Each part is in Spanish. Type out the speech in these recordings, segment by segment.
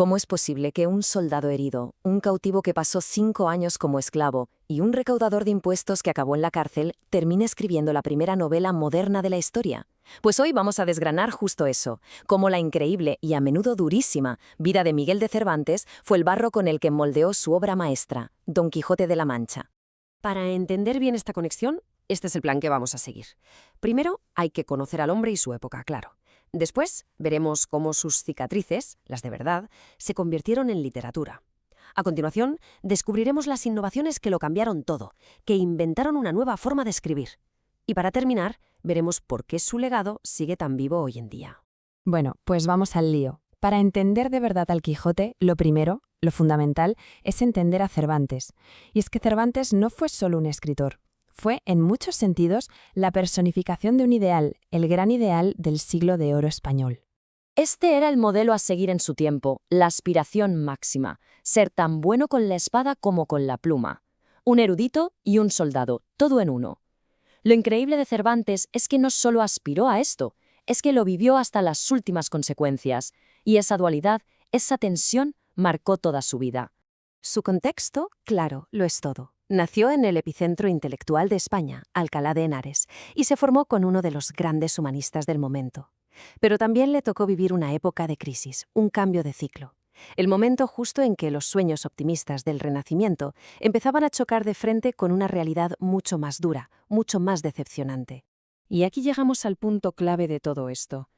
¿Cómo es posible que un soldado herido, un cautivo que pasó 5 años como esclavo y un recaudador de impuestos que acabó en la cárcel termine escribiendo la primera novela moderna de la historia? Pues hoy vamos a desgranar justo eso, cómo la increíble y a menudo durísima vida de Miguel de Cervantes fue el barro con el que moldeó su obra maestra, Don Quijote de la Mancha. Para entender bien esta conexión, este es el plan que vamos a seguir. Primero, hay que conocer al hombre y su época, claro. Después, veremos cómo sus cicatrices, las de verdad, se convirtieron en literatura. A continuación, descubriremos las innovaciones que lo cambiaron todo, que inventaron una nueva forma de escribir. Y para terminar, veremos por qué su legado sigue tan vivo hoy en día. Bueno, pues vamos al lío. Para entender de verdad al Quijote, lo primero, lo fundamental, es entender a Cervantes. Y es que Cervantes no fue solo un escritor. Fue, en muchos sentidos, la personificación de un ideal, el gran ideal del siglo de oro español. Este era el modelo a seguir en su tiempo, la aspiración máxima, ser tan bueno con la espada como con la pluma. Un erudito y un soldado, todo en uno. Lo increíble de Cervantes es que no solo aspiró a esto, es que lo vivió hasta las últimas consecuencias, y esa dualidad, esa tensión, marcó toda su vida. Su contexto, claro, lo es todo. Nació en el epicentro intelectual de España, Alcalá de Henares, y se formó con uno de los grandes humanistas del momento. Pero también le tocó vivir una época de crisis, un cambio de ciclo. El momento justo en que los sueños optimistas del Renacimiento empezaban a chocar de frente con una realidad mucho más dura, mucho más decepcionante. Y aquí llegamos al punto clave de todo esto.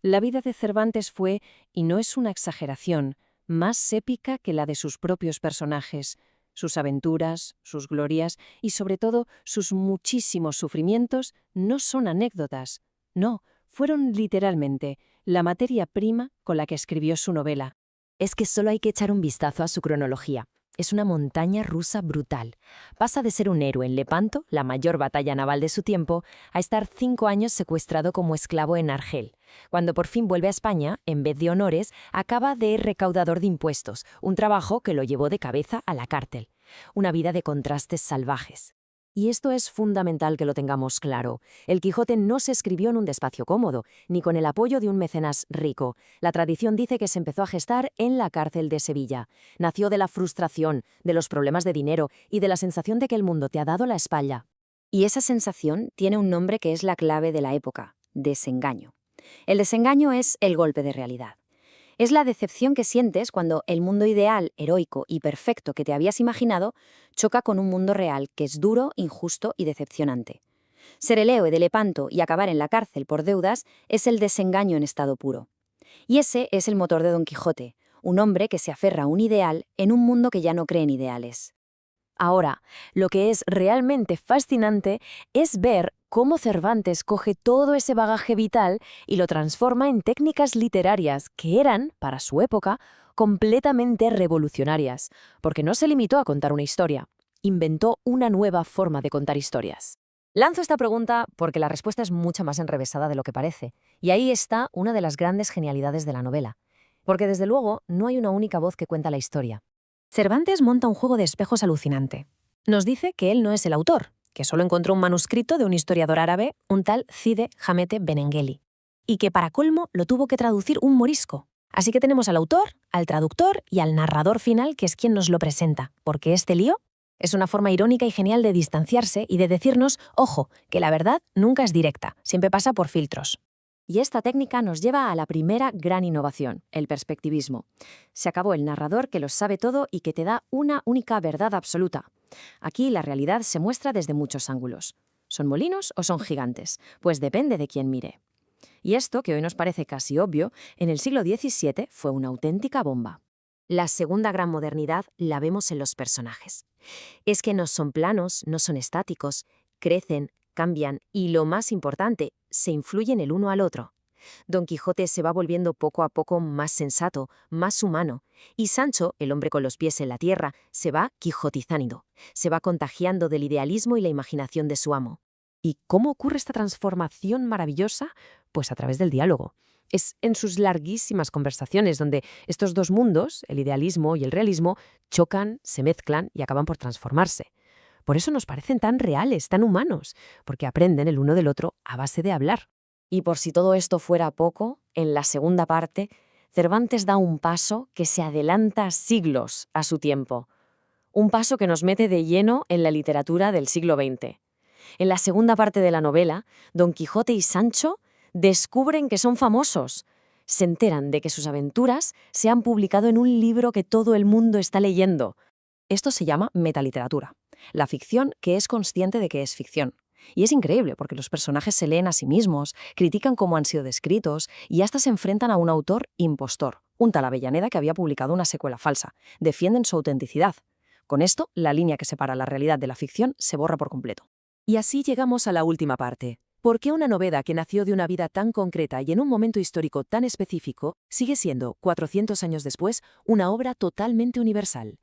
La vida de Cervantes fue, y no es una exageración, más épica que la de sus propios personajes. Sus aventuras, sus glorias y sobre todo sus muchísimos sufrimientos no son anécdotas. No, fueron literalmente la materia prima con la que escribió su novela. Es que solo hay que echar un vistazo a su cronología. Es una montaña rusa brutal. Pasa de ser un héroe en Lepanto, la mayor batalla naval de su tiempo, a estar 5 años secuestrado como esclavo en Argel. Cuando por fin vuelve a España, en vez de honores, acaba de recaudador de impuestos, un trabajo que lo llevó de cabeza a la cárcel. Una vida de contrastes salvajes. Y esto es fundamental que lo tengamos claro. El Quijote no se escribió en un despacio cómodo, ni con el apoyo de un mecenas rico. La tradición dice que se empezó a gestar en la cárcel de Sevilla. Nació de la frustración, de los problemas de dinero y de la sensación de que el mundo te ha dado la espalda. Y esa sensación tiene un nombre que es la clave de la época: desengaño. El desengaño es el golpe de realidad. Es la decepción que sientes cuando el mundo ideal, heroico y perfecto que te habías imaginado choca con un mundo real que es duro, injusto y decepcionante. Ser el héroe de Lepanto y acabar en la cárcel por deudas es el desengaño en estado puro. Y ese es el motor de Don Quijote, un hombre que se aferra a un ideal en un mundo que ya no cree en ideales. Ahora, lo que es realmente fascinante es ver cómo Cervantes coge todo ese bagaje vital y lo transforma en técnicas literarias que eran, para su época, completamente revolucionarias, porque no se limitó a contar una historia, inventó una nueva forma de contar historias. Lanzo esta pregunta porque la respuesta es mucho más enrevesada de lo que parece, y ahí está una de las grandes genialidades de la novela, porque desde luego no hay una única voz que cuenta la historia. Cervantes monta un juego de espejos alucinante. Nos dice que él no es el autor, que solo encontró un manuscrito de un historiador árabe, un tal Cide Hamete Benengeli, y que para colmo lo tuvo que traducir un morisco. Así que tenemos al autor, al traductor y al narrador final, que es quien nos lo presenta, porque este lío es una forma irónica y genial de distanciarse y de decirnos, ojo, que la verdad nunca es directa, siempre pasa por filtros. Y esta técnica nos lleva a la primera gran innovación, el perspectivismo. Se acabó el narrador que lo sabe todo y que te da una única verdad absoluta. Aquí la realidad se muestra desde muchos ángulos. ¿Son molinos o son gigantes? Pues depende de quién mire. Y esto, que hoy nos parece casi obvio, en el siglo XVII fue una auténtica bomba. La segunda gran modernidad la vemos en los personajes. Es que no son planos, no son estáticos, crecen, cambian y, lo más importante, se influyen el uno al otro. Don Quijote se va volviendo poco a poco más sensato, más humano, y Sancho, el hombre con los pies en la tierra, se va quijotizando, se va contagiando del idealismo y la imaginación de su amo. ¿Y cómo ocurre esta transformación maravillosa? Pues a través del diálogo. Es en sus larguísimas conversaciones donde estos dos mundos, el idealismo y el realismo, chocan, se mezclan y acaban por transformarse. Por eso nos parecen tan reales, tan humanos, porque aprenden el uno del otro a base de hablar. Y por si todo esto fuera poco, en la segunda parte Cervantes da un paso que se adelanta siglos a su tiempo. Un paso que nos mete de lleno en la literatura del siglo XX. En la segunda parte de la novela, Don Quijote y Sancho descubren que son famosos. Se enteran de que sus aventuras se han publicado en un libro que todo el mundo está leyendo. Esto se llama metaliteratura, la ficción que es consciente de que es ficción. Y es increíble porque los personajes se leen a sí mismos, critican cómo han sido descritos y hasta se enfrentan a un autor impostor, un tal Avellaneda que había publicado una secuela falsa. Defienden su autenticidad. Con esto, la línea que separa la realidad de la ficción se borra por completo. Y así llegamos a la última parte. ¿Por qué una novela que nació de una vida tan concreta y en un momento histórico tan específico sigue siendo, 400 años después, una obra totalmente universal?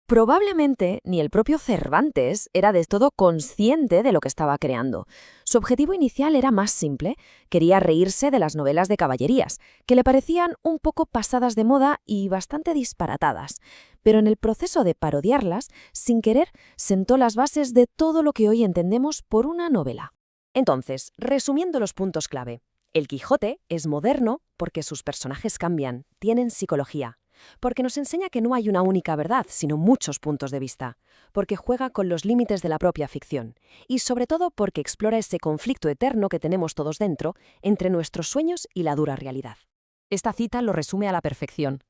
Probablemente ni el propio Cervantes era del todo consciente de lo que estaba creando. Su objetivo inicial era más simple, quería reírse de las novelas de caballerías, que le parecían un poco pasadas de moda y bastante disparatadas. Pero en el proceso de parodiarlas, sin querer, sentó las bases de todo lo que hoy entendemos por una novela. Entonces, resumiendo los puntos clave, El Quijote es moderno porque sus personajes cambian, tienen psicología. Porque nos enseña que no hay una única verdad, sino muchos puntos de vista, porque juega con los límites de la propia ficción, y sobre todo porque explora ese conflicto eterno que tenemos todos dentro entre nuestros sueños y la dura realidad. Esta cita lo resume a la perfección.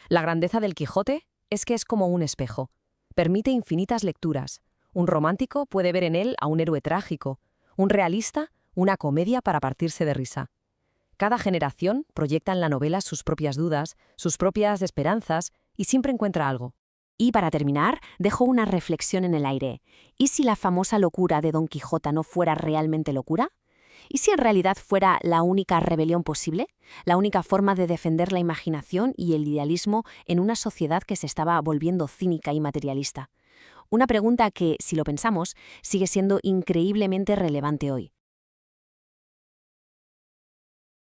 La grandeza del Quijote es que es como un espejo. Permite infinitas lecturas. Un romántico puede ver en él a un héroe trágico, un realista, una comedia para partirse de risa. Cada generación proyecta en la novela sus propias dudas, sus propias esperanzas y siempre encuentra algo. Y para terminar, dejo una reflexión en el aire. ¿Y si la famosa locura de Don Quijote no fuera realmente locura? ¿Y si en realidad fuera la única rebelión posible? ¿La única forma de defender la imaginación y el idealismo en una sociedad que se estaba volviendo cínica y materialista? Una pregunta que, si lo pensamos, sigue siendo increíblemente relevante hoy.